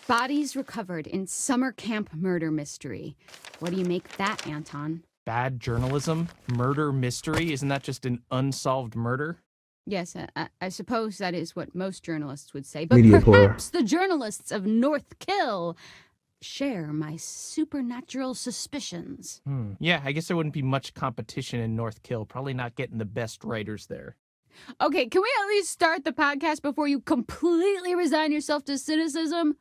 Bodies recovered in summer camp murder mystery. What do you make of that, Anton? Bad journalism? Murder mystery? Isn't that just an unsolved murder? Yes, I suppose that is what most journalists would say, but Media perhaps the journalists of North Kill share my supernatural suspicions. Yeah, I guess there wouldn't be much competition in North Kill. Probably not getting the best writers there. Okay, can we at least start the podcast before you completely resign yourself to cynicism?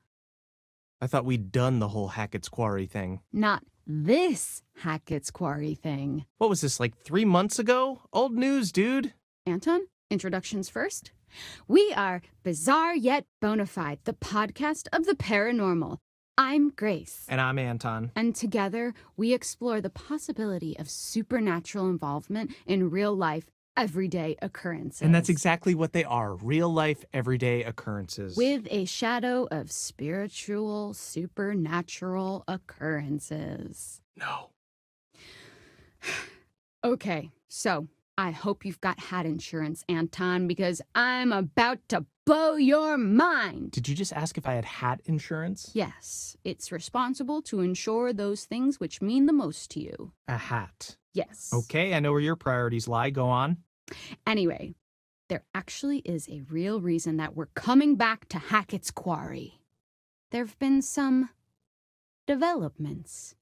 I thought we'd done the whole Hackett's Quarry thing. Not this Hackett's Quarry thing. What was this, like 3 months ago? Old news, dude. Anton, introductions first. We are Bizarre Yet Bonafide, the podcast of the paranormal. I'm Grace. And I'm Anton. And together, we explore the possibility of supernatural involvement in real life, everyday occurrences. And that's exactly what they are. Real life, everyday occurrences. With a shadow of spiritual, supernatural occurrences. No. Okay, so I hope you've got hat insurance, Anton, because I'm about to blow your mind. Did you just ask if I had hat insurance? Yes, it's responsible to insure those things which mean the most to you. A hat. Yes. Okay, I know where your priorities lie. Go on. Anyway, there actually is a real reason that we're coming back to Hackett's Quarry. There have been some developments,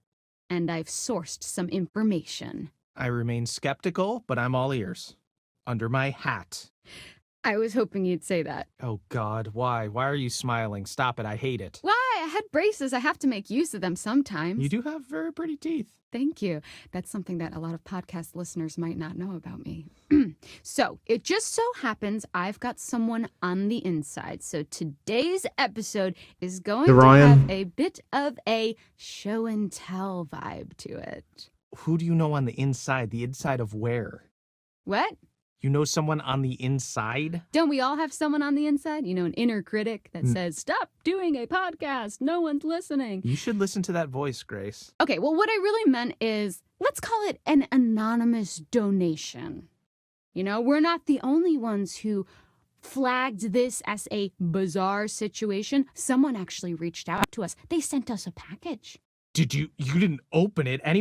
and I've sourced some information. I remain skeptical, but I'm all ears. Under my hat. I was hoping you'd say that. Oh, God, why? Why are you smiling? Stop it, I hate it. Why? I had braces. I have to make use of them sometimes. You do have very pretty teeth. Thank you. That's something that a lot of podcast listeners might not know about me. So, it just so happens I've got someone on the inside. So, today's episode is going to have a bit of a show and tell vibe to it. Who do you know on the inside? The inside of where? What? You know someone on the inside? Don't we all have someone on the inside? You know, an inner critic that says, stop doing a podcast. No one's listening. You should listen to that voice, Grace. Okay, well, what I really meant is, let's call it an anonymous donation. You know, we're not the only ones who flagged this as a bizarre situation. Someone actually reached out to us. They sent us a package. Did you didn't open it? I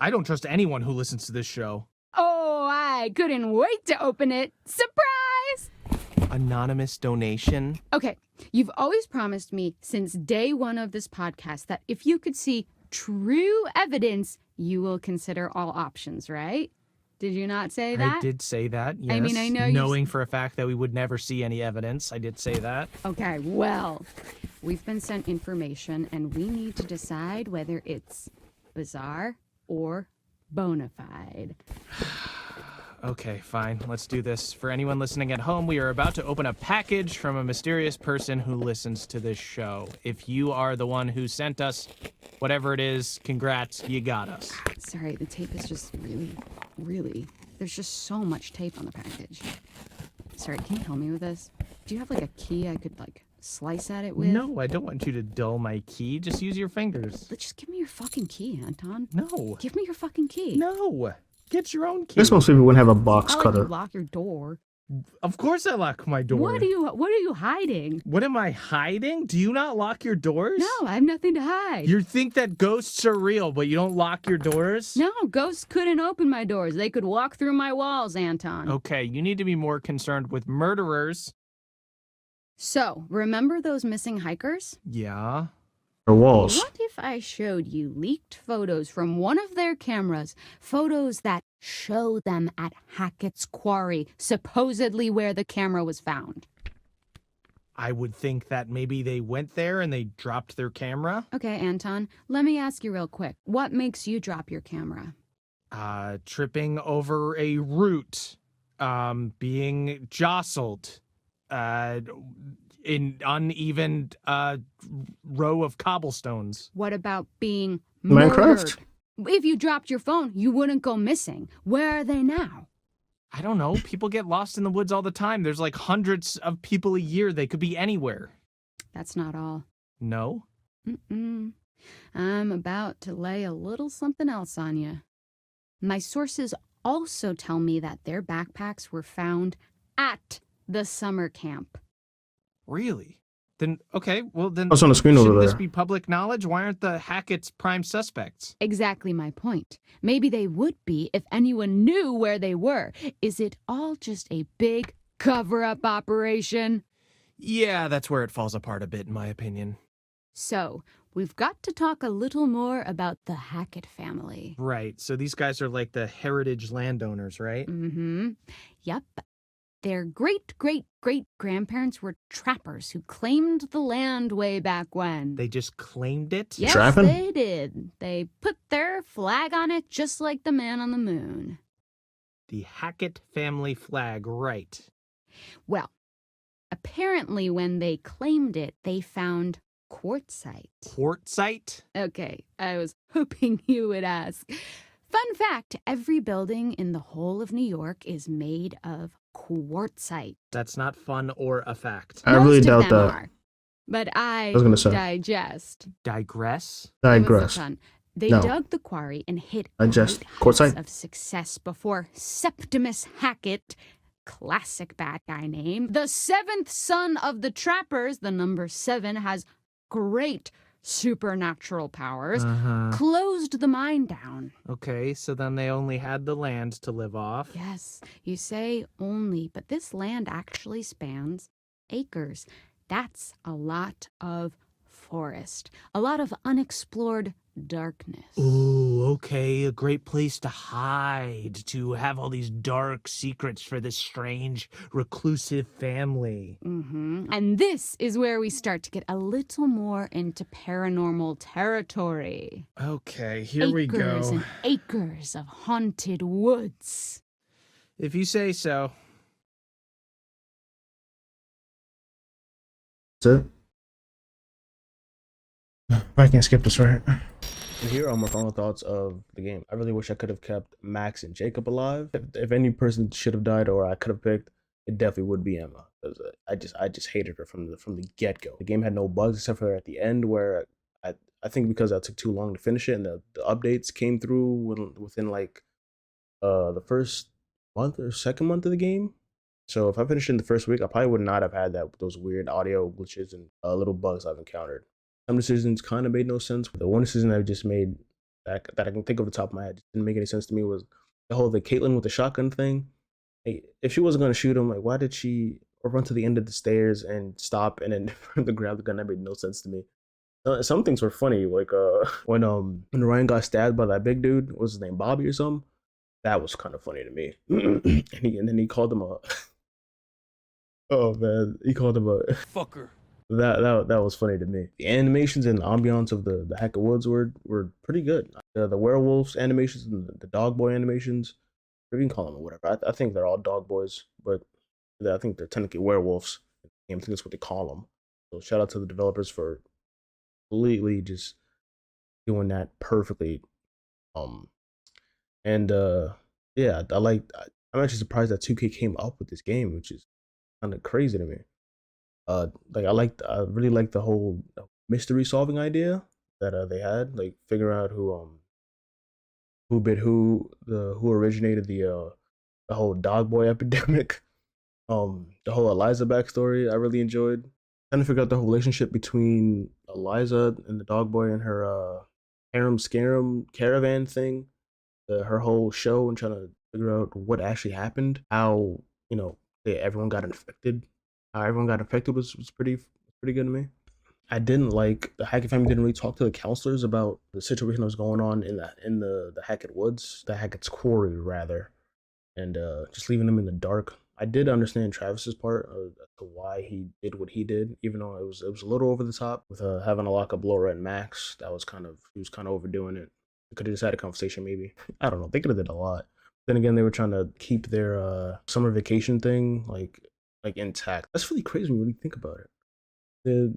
don't trust anyone who listens to this show. Oh, I couldn't wait to open it. Surprise! Anonymous donation? Okay, you've always promised me since day one of this podcast that if you could see true evidence, you will consider all options, right? Did you not say that? I did say that, yes. I mean, I know knowing for a fact that we would never see any evidence, I did say that. Okay, well, we've been sent information and we need to decide whether it's bizarre or Bonafide. Okay, fine. Let's do this. For anyone listening at home, we are about to open a package from a mysterious person who listens to this show. If you are the one who sent us whatever it is, congrats, you got us. Sorry, the tape is just really, there's just so much tape on the package. Sorry, can you help me with this? Do you have like a key I could like slice at it with? No, I don't want you to dull my key. Just use your fingers. Just give me your fucking key, Anton. No. Give me your fucking key. No. Get your own key. Guess most people wouldn't have a box I'll cutter. lock your door. Of course I lock my door. What are you hiding? What am I hiding? Do you not lock your doors? No, I have nothing to hide. You think that ghosts are real, but you don't lock your doors? No, ghosts couldn't open my doors. They could walk through my walls, Anton. Okay, you need to be more concerned with murderers. So, remember those missing hikers? Yeah. Or walls. What if I showed you leaked photos from one of their cameras, photos that show them at Hackett's Quarry, supposedly where the camera was found? I would think that maybe they went there and they dropped their camera. Okay, Anton, let me ask you real quick. What makes you drop your camera? Tripping over a root, being jostled, in uneven row of cobblestones. What about being murdered? Minecraft? If you dropped your phone, you wouldn't go missing. Where are they now? I don't know. People get lost in the woods all the time. There's like hundreds of people a year. They could be anywhere. That's not all. No? I'm about to lay a little something else on you. My sources also tell me that their backpacks were found at the summer camp. Really? Then, okay, well then, What's on the screen over shouldn't this there? be public knowledge? Why aren't the Hackett's prime suspects? Exactly my point. Maybe they would be if anyone knew where they were. Is it all just a big cover-up operation? Yeah, that's where it falls apart a bit, in my opinion. So, we've got to talk a little more about the Hackett family. Right, so these guys are like the heritage landowners, right? Mm-hmm. Yep. Their great-great-great-grandparents were trappers who claimed the land way back when. They just claimed it? Yes, Trapping? they did. They put their flag on it just like the man on the moon. The Hackett family flag, right. Well, apparently when they claimed it, they found quartzite. Quartzite? Okay, I was hoping you would ask. Fun fact, every building in the whole of New York is made of quartzite. That's not fun or a fact. I really Most of doubt them that. are. But I was gonna say. digest. Digress? It was Digress. fun. They No. dug the quarry and hit Digest. great Quartzite? heights of success before Septimus Hackett, classic bad guy name, the seventh son of the trappers, the number 7, has great supernatural powers, Uh-huh. closed the mine down. Okay, so then they only had the land to live off. Yes, you say only, but this land actually spans acres. That's a lot of forest, a lot of unexplored darkness. Ooh, okay, a great place to hide, to have all these dark secrets for this strange, reclusive family. And this is where we start to get a little more into paranormal territory. Okay, here we go. Acres and acres of haunted woods. If you say so. That's it. I can't skip this right. And here are my final thoughts of the game. I really wish I could have kept Max and Jacob alive. If any person should have died or I could have picked, it definitely would be Emma. Because I just hated her from the get go. The game had no bugs except for at the end where I think because I took too long to finish it and the updates came through within like the first month or second month of the game. So if I finished in the first week, I probably would not have had those weird audio glitches and little bugs I've encountered. Some decisions kind of made no sense. The one decision I just made that I can think of the top of my head just didn't make any sense to me was the Caitlyn with the shotgun thing. Hey, if she wasn't gonna shoot him, like why did she run to the end of the stairs and stop and then grab the gun? That made no sense to me. Some things were funny, like when Ryan got stabbed by that big dude, what was his name, Bobby or something? That was kind of funny to me. and then he called him a oh man, he called him a Fucker. That was funny to me. The animations and the ambiance of the Hackett Woods were pretty good. The werewolves animations and the dog boy animations, or you can call them whatever. I think they're all dog boys, but I think they're technically werewolves. I think that's what they call them. So shout out to the developers for completely just doing that perfectly. And yeah, I'm actually surprised that 2K came up with this game, which is kind of crazy to me. I really liked the whole mystery solving idea that they had, like figure out who bit who originated the whole dog boy epidemic. The whole Eliza backstory I really enjoyed. Trying to figure out the whole relationship between Eliza and the dog boy and her harem scarum caravan thing, her whole show, and trying to figure out what actually happened, how everyone got infected. How everyone got infected was pretty good to me. I didn't like the Hackett family didn't really talk to the counselors about the situation that was going on in the Hackett Woods, the Hackett's Quarry rather, and just leaving them in the dark. I did understand Travis's part as to why he did what he did, even though it was a little over the top with having to lock up Laura and Max. He was kind of overdoing it. We could have just had a conversation maybe. I don't know. They could have did a lot. Then again, they were trying to keep their summer vacation thing like intact. That's really crazy when you really think about it.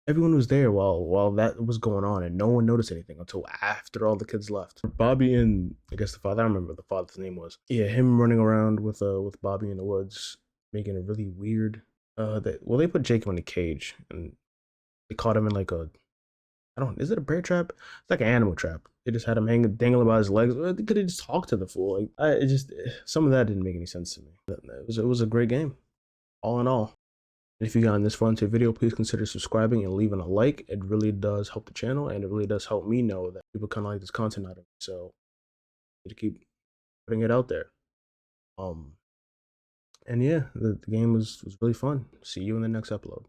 Everyone was there while that was going on, and no one noticed anything until after all the kids left. Bobby and I guess the father, I don't remember what the father's name was. Yeah, him running around with Bobby in the woods, making it really weird. They put Jacob in a cage and they caught him in like is it a bear trap? It's like an animal trap. They just had him dangling by his legs. They could have just talked to the fool. Some of that didn't make any sense to me. It was a great game, all in all. And if you got on this far into the video, please consider subscribing and leaving a like. It really does help the channel, and it really does help me know that people kind of like this content out of me. So I need to keep putting it out there. And yeah, the game was really fun. See you in the next upload.